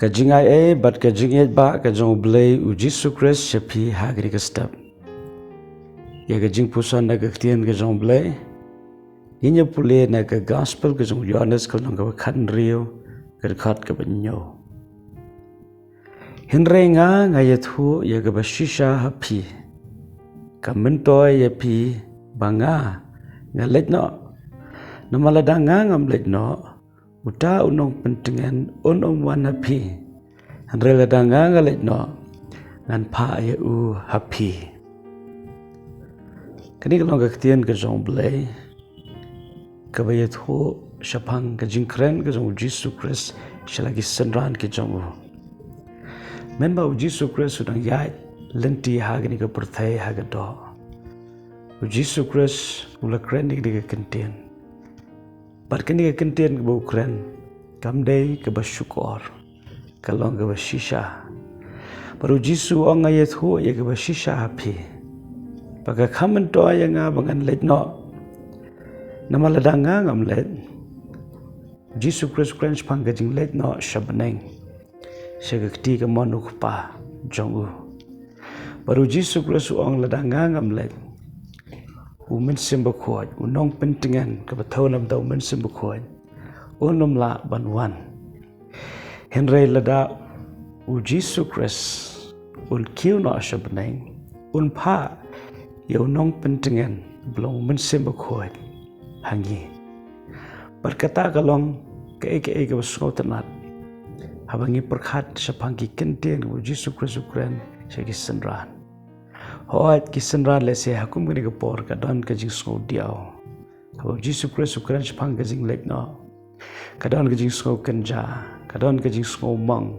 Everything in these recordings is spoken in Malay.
Kajingai bat kajinget ba kajong blay u Jesus Christ shapi hagri kastap. Ya jingpuson na kaktian kajong blay. Inya pule na ka gospel kajong Yohanes kalong ka kan rio kadkat ka banyo. Hinre nga ngayat hu ya ka bashisha haphi. Kamentoy ya pi banga ngalet no. Namalada nga ngamlet no. Uta unong pentingan unong wanapi Andre lada nga ngalit no ngan phah ya u haphi. Kani kalong kaktian ka jong blay kabayat ho syapang ka jingkren ka jong Jesus Christ syalagi senran ka jong u. Men ba u Jesus Christ udang yait lenti hagani ka perthai hagado. U Jesus Christ ula kren ni ka kentian. Barkan ni kentian ke bau keren, kamdai ke bersyukur, kalong ke bershisha. Baru Jisu orang ayat hu ya ke bershisha haphi. Pakai kamen doa yang abangan let no, nama ladanga ngam let. Jisu Kristus keren sepang kajing let no syabeneng, syagakti ke manuk pa jongu. Baru Jisu Kristus orang ladanga ngam let. U Mynsiem berkuat, unong pentingan kebetulan nam tau Mynsiem berkuat, unum la banwan. Henry lada u Jesus Christ, un kiu no asyabeneng, un phah ya unong pentingan belum Mynsiem berkuat, hangi. Berkata kalong ke besengau tenat, habangi perkat sepangki kentian u Jesus Christ ukran syagi senran. Hoat kisenran lese hakum kini kepor kadang kajing sengau diau. Kalau Jesus Christ ukran sepang kajing lek no. Kadang kajing sengau kenja, kadang kajing sengau mang.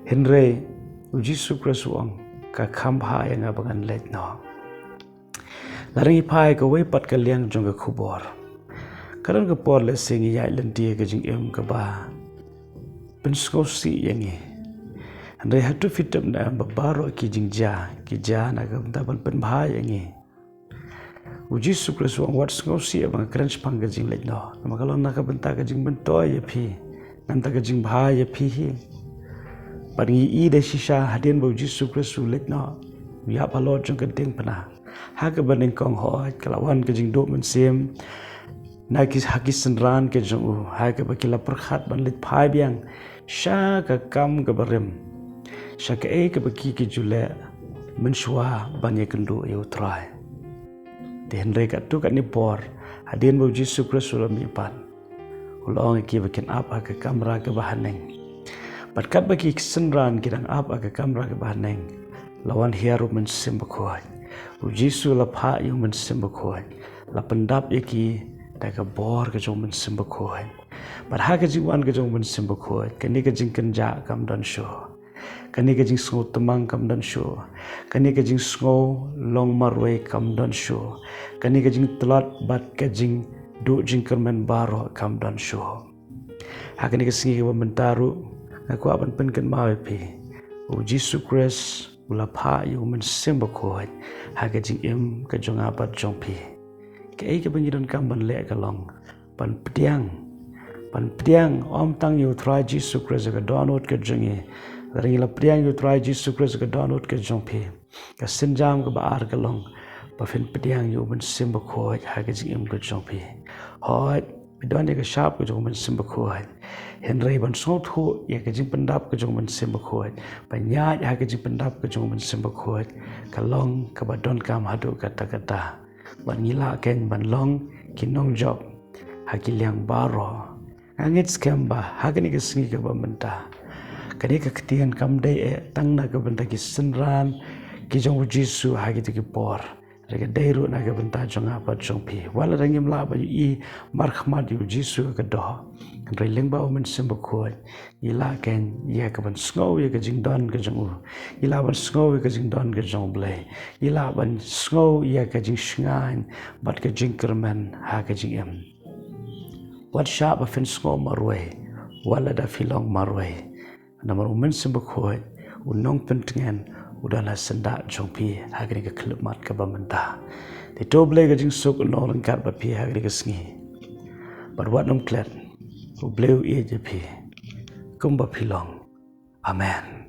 Henry u Jesus Christ uang kakam phah yang abangan lek no. Larang ipai ke wepat kaliang jong ke kubor. Kadang kepor lese ngiyai lentia kajing ke ba. Pensengau si yang ni. Andai hatu fitam na babaro ki jingja na gamtaban penbahaya ngi. Uji sukra suang wat sengau si abang keren sepang kajing lek no. Nama kalau nak benta kajing bentoy ya pi, nanta kajing bahaya pi hi. Paringi I de shisha hadian bau uji sukra su lek no. Biar palot jong kenting pernah. Hak banding kong hoat kelawan kajing U Mynsiem. Nakis hakis senran kajong u. Hak bakila perkhat ban lit phai biang. Sya ka kam ka barem. Syaka ke bagi ke jule mensyua banyak kendu ya utrai. Di Henry kat tu kat ni por hadian bau Jesus Kristus ulam ipan. Ulang ki bikin apa ke kamera ke bahaneng. Berkat bagi kesenran kidang apa ke kamera ke bahaneng. Lawan hiaru Mynsiem berkuat. Ujisu la phah U Mynsiem berkuat. La pendap ki dah ke bor ke jong Mynsiem berkuat. Berhak ke jiwan ke jong Mynsiem berkuat. Kini ke jing kenja kam dan syuh. Kani kajing sengau temang kam dan syuh. Kani kajing sengau long marway kam dan syuh. Kani kajing telat bat kajing du jingkermen baro kam dan syuh. Hakani kesengi ke pembentaru. Aku akan penken mawe pi. U Jesus Christ ula phah U Mynsiem berkuat. Hakajing kajong apat jong pi. Kei ke pengidan kam ban lek kalong. Pan pediang om tang U try Jesus Christ ke donut ke jengi. Dari la priang U try Jesus Christ ke donut ke jong pi. Ke senjam ke baar ke long. Pafin pediang U Mynsiem berkuat. Hakajing ke jong pi. Hoat bidon ke syap ke jong Mynsiem berkuat. Henry ban sot hu ya kajing pendap ke jong Mynsiem berkuat. Banyak hakajing pendap ke jong Mynsiem berkuat. Kalong ke badon kam hadu kata-kata. Ban ngilaken ban long kinong job. Hakiliang baro. Angit skemba hakani ke sengi ke bambenta. Kani keketian kamdai tang na ke benta ki senran ki jong Jisu hagi tu ki por. Rega dairu na ke benta jong apa jong pi. Wala rangim la ba I markhmat U Jisu ke doh. Kan leng ba U Mynsiem berkuat. Ila ken ya ke ban sengau ya ke jing don ke jong u. Ila ban sengau ya ke jing don ke jong blai. Ila ban sengau ya ke jing shngain bat ke jing kerman ha ke jing Wat syap ba fin sengau marway. Wala da filong marway. Nama U Mynsiem berkuat, unong pentingan, udahlah sendak jong pi, hagani ke kelemaat ke bamenta. Di doble ke jing suk unong lengkap bapi hagani ke sengi. Berbuat nom klet, u bleu je pi, kumba pilong, Amen.